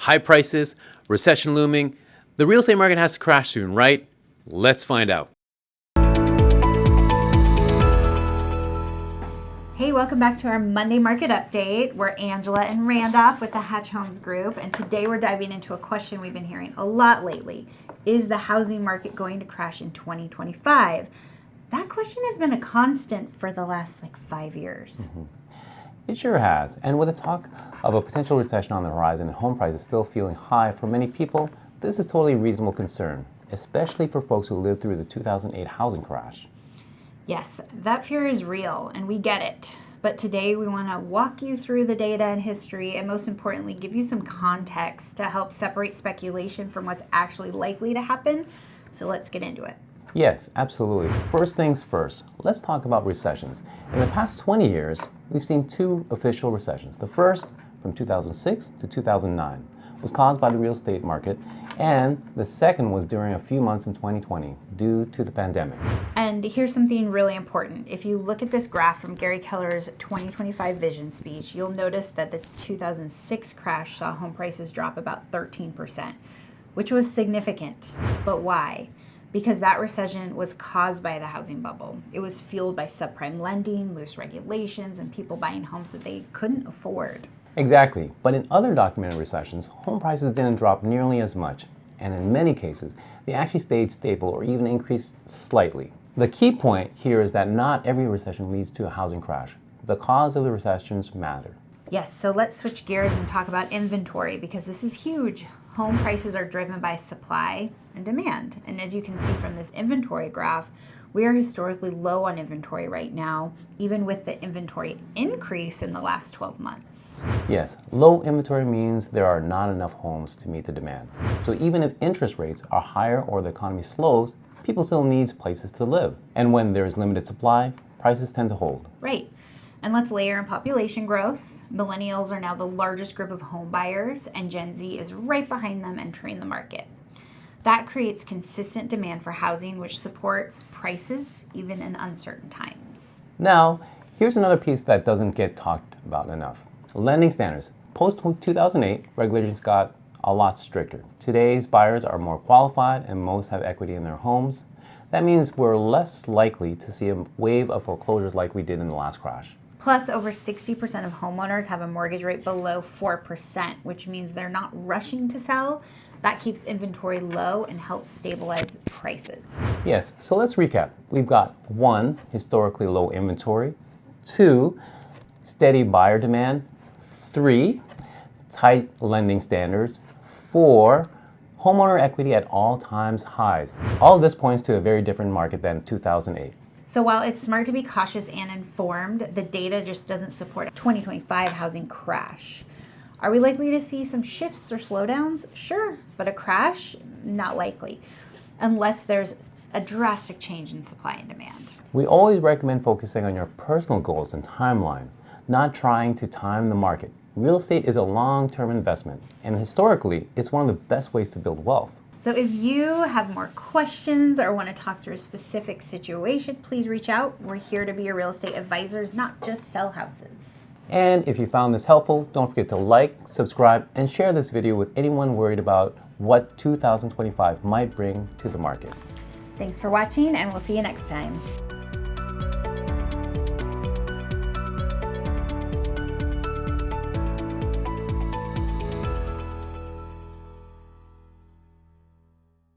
High prices, recession looming. The real estate market has to crash soon, right? Let's find out. Hey, welcome back to our Monday Market Update. We're Angela and Randolph with the Hatch Homes Group, and today we're diving into a question we've been hearing a lot lately. Is the housing market going to crash in 2025? That question has been a constant for the last 5 years. It sure has, and with the talk of a potential recession on the horizon and home prices still feeling high for many people, this is totally a reasonable concern, especially for folks who lived through the 2008 housing crash. Yes, that fear is real, and we get it. But today we want to walk you through the data and history, and most importantly, give you some context to help separate speculation from what's actually likely to happen. So let's get into it. Yes, absolutely. First things first, let's talk about recessions. In the past 20 years, we've seen two official recessions. The first, from 2006 to 2009, was caused by the real estate market, and the second was during a few months in 2020 due to the pandemic. And here's something really important. If you look at this graph from Gary Keller's 2025 vision speech, you'll notice that the 2006 crash saw home prices drop about 13%, which was significant. But why? Because that recession was caused by the housing bubble. It was fueled by subprime lending, loose regulations, and people buying homes that they couldn't afford. Exactly, but in other documented recessions, home prices didn't drop nearly as much, and in many cases, they actually stayed stable or even increased slightly. The key point here is that not every recession leads to a housing crash. The cause of the recessions matter. Yes, so let's switch gears and talk about inventory, because this is huge. Home prices are driven by supply and demand, and as you can see from this inventory graph, we are historically low on inventory right now, even with the inventory increase in the last 12 months. Yes, low inventory means there are not enough homes to meet the demand. So even if interest rates are higher or the economy slows, people still need places to live. And when there is limited supply, prices tend to hold. Right. And let's layer in population growth. Millennials are now the largest group of home buyers, and Gen Z is right behind them entering the market. That creates consistent demand for housing, which supports prices even in uncertain times. Now, here's another piece that doesn't get talked about enough. Lending standards. Post-2008, regulations got a lot stricter. Today's buyers are more qualified and most have equity in their homes. That means we're less likely to see a wave of foreclosures like we did in the last crash. Plus, over 60% of homeowners have a mortgage rate below 4%, which means they're not rushing to sell. That keeps inventory low and helps stabilize prices. Yes, so let's recap. We've got 1, historically low inventory, 2, steady buyer demand, 3, tight lending standards, 4, homeowner equity at all-time highs. All of this points to a very different market than 2008. So while it's smart to be cautious and informed, the data just doesn't support a 2025 housing crash. Are we likely to see some shifts or slowdowns? Sure, but a crash? Not likely, unless there's a drastic change in supply and demand. We always recommend focusing on your personal goals and timeline, not trying to time the market. Real estate is a long-term investment, and historically, it's one of the best ways to build wealth. So if you have more questions or want to talk through a specific situation, please reach out. We're here to be your real estate advisors, not just sell houses. And if you found this helpful, don't forget to like, subscribe, and share this video with anyone worried about what 2025 might bring to the market. Thanks for watching, and we'll see you next time.